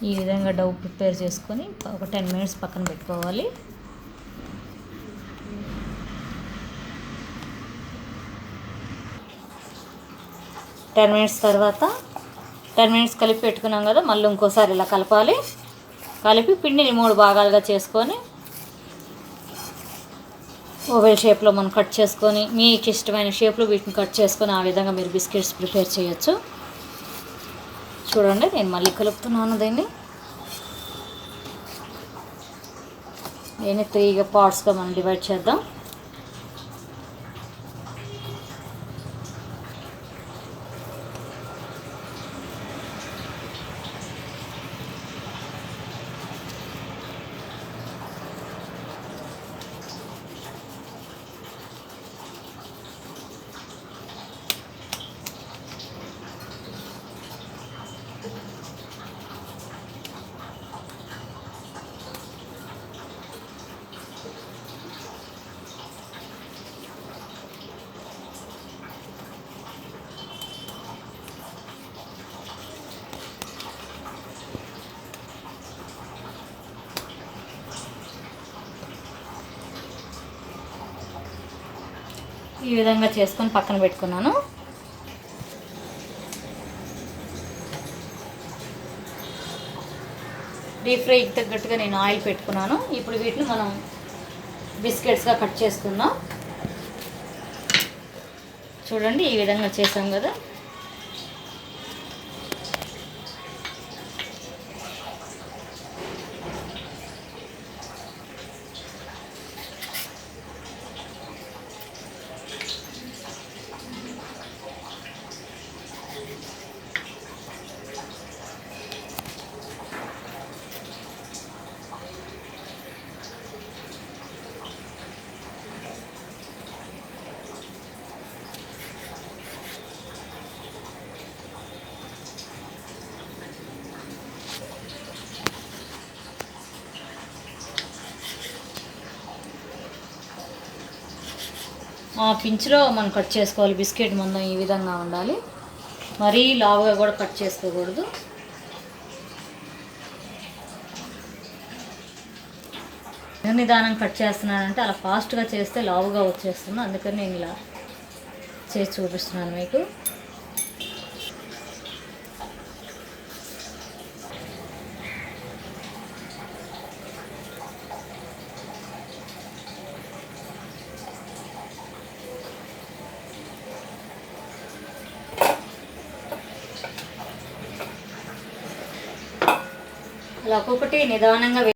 ఈ విధంగా డౌ ప్రిపేర్ చేసుకొని ఒక 10 మినిట్స్ పక్కన పెట్టుకోవాలి. తర్వాత 10 మినిట్స్ కలిపి పెట్టుకున్నాం కదా, మళ్ళీ ఇంకోసారి ఇలా కలపాలి. కలిపి పిండిని 3 భాగాలుగా చేసుకొని ఓవెల్ షేప్లో మనం కట్ చేసుకొని, మీకు ఇష్టమైన షేప్లో వీటిని కట్ చేసుకొని ఆ విధంగా మీరు బిస్కెట్స్ ప్రిపేర్ చేయొచ్చు. చూడండి, నేను మళ్ళీ కలుపుతున్నాను దీన్ని 3 పార్ట్స్గా మనం డివైడ్ చేద్దాం. ఈ విధంగా చేసుకొని పక్కన పెట్టుకున్నాను. డీప్ ఫ్రైకి తగ్గట్టుగా నేను ఆయిల్ పెట్టుకున్నాను. ఇప్పుడు వీటిని మనం బిస్కెట్స్గా కట్ చేసుకుందాం. చూడండి, ఈ విధంగా చేసాం కదా. పించ్లో మనం కట్ చేసుకోవాలి. బిస్కెట్ మందం ఈ విధంగా ఉండాలి, మరీ లావుగా కూడా కట్ చేసుకోకూడదు. నిదానం కట్ చేస్తున్నానంటే అలా ఫాస్ట్గా చేస్తే లావుగా వచ్చేస్తుంది, అందుకని నేను ఇలా చేసి చూపిస్తున్నాను మీకు. అలా ఒక్కొక్కటి నిదానంగా